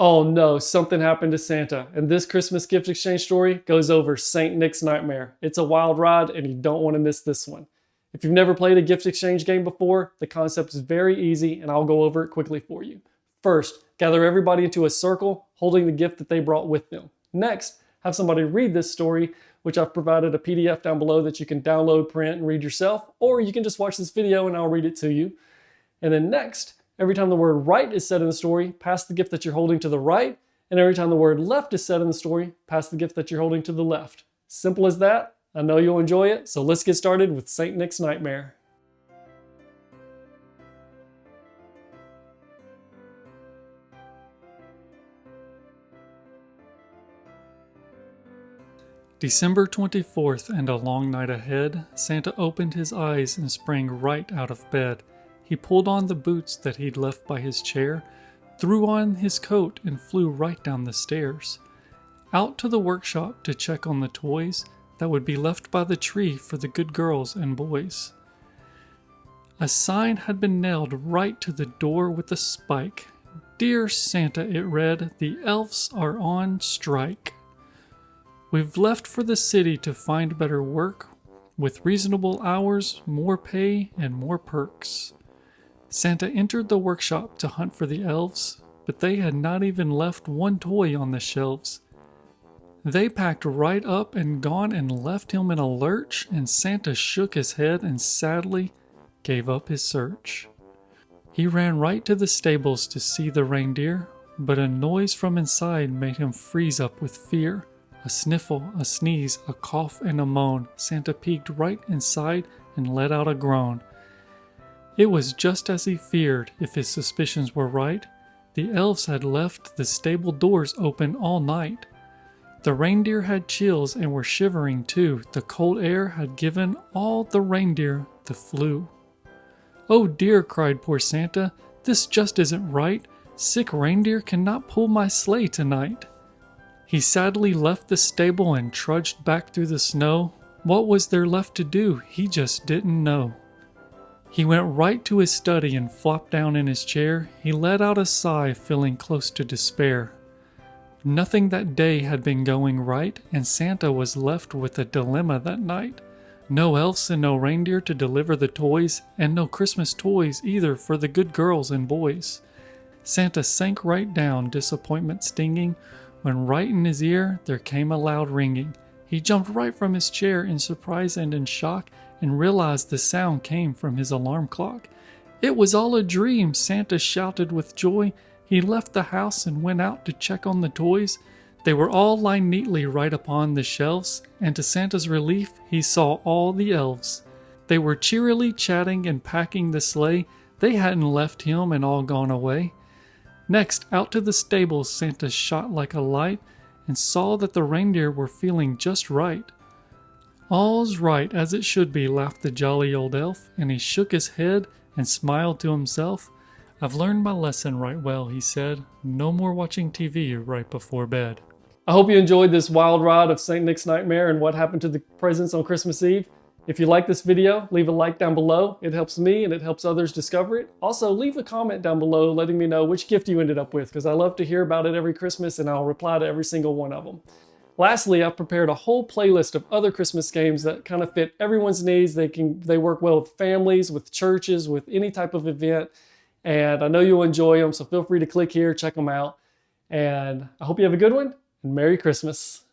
Oh no, something happened to Santa, and this Christmas gift exchange story goes over St. Nick's Nightmare. It's a wild ride, and you don't want to miss this one. If you've never played a gift exchange game before, the concept is very easy, and I'll go over it quickly for you. First, gather everybody into a circle, holding the gift that they brought with them. Next, have somebody read this story, which I've provided a PDF down below that you can download, print, and read yourself, or you can just watch this video and I'll read it to you. And then next, every time the word right is said in the story, pass the gift that you're holding to the right. And every time the word left is said in the story, pass the gift that you're holding to the left. Simple as that. I know you'll enjoy it. So let's get started with St. Nick's Nightmare. December 24th and a long night ahead, Santa opened his eyes and sprang right out of bed. He pulled on the boots that he'd left by his chair, threw on his coat, and flew right down the stairs. Out to the workshop to check on the toys that would be left by the tree for the good girls and boys. A sign had been nailed right to the door with a spike. "Dear Santa," it read, "the elves are on strike. We've left for the city to find better work, with reasonable hours, more pay, and more perks." Santa entered the workshop to hunt for the elves, but they had not even left one toy on the shelves. They packed right up and gone and left him in a lurch, and Santa shook his head and sadly gave up his search. He ran right to the stables to see the reindeer, but a noise from inside made him freeze up with fear. A sniffle, a sneeze, a cough, and a moan. Santa peeked right inside and let out a groan. It was just as he feared, if his suspicions were right. The elves had left the stable doors open all night. The reindeer had chills and were shivering too. The cold air had given all the reindeer the flu. "Oh dear," cried poor Santa, "this just isn't right. Sick reindeer cannot pull my sleigh tonight." He sadly left the stable and trudged back through the snow. What was there left to do? He just didn't know. He went right to his study and flopped down in his chair. He let out a sigh, feeling close to despair. Nothing that day had been going right, and Santa was left with a dilemma that night. No elves and no reindeer to deliver the toys, and no Christmas toys either for the good girls and boys. Santa sank right down, disappointment stinging, when right in his ear there came a loud ringing. He jumped right from his chair in surprise and in shock, and realized the sound came from his alarm clock. It was all a dream, Santa shouted with joy. He left the house and went out to check on the toys. They were all lined neatly right upon the shelves, and to Santa's relief, he saw all the elves. They were cheerily chatting and packing the sleigh. They hadn't left him and all gone away. Next, out to the stables Santa shot like a light, and saw that the reindeer were feeling just right. "All's right as it should be," laughed the jolly old elf, and he shook his head and smiled to himself. "I've learned my lesson right well," he said. "No more watching TV right before bed." I hope you enjoyed this wild ride of St. Nick's Nightmare and what happened to the presents on Christmas Eve. If you like this video, leave a like down below. It helps me and it helps others discover it. Also, leave a comment down below letting me know which gift you ended up with, because I love to hear about it every Christmas and I'll reply to every single one of them. Lastly, I've prepared a whole playlist of other Christmas games that kind of fit everyone's needs. They work well with families, with churches, with any type of event. And I know you'll enjoy them, so feel free to click here, check them out. And I hope you have a good one, and Merry Christmas.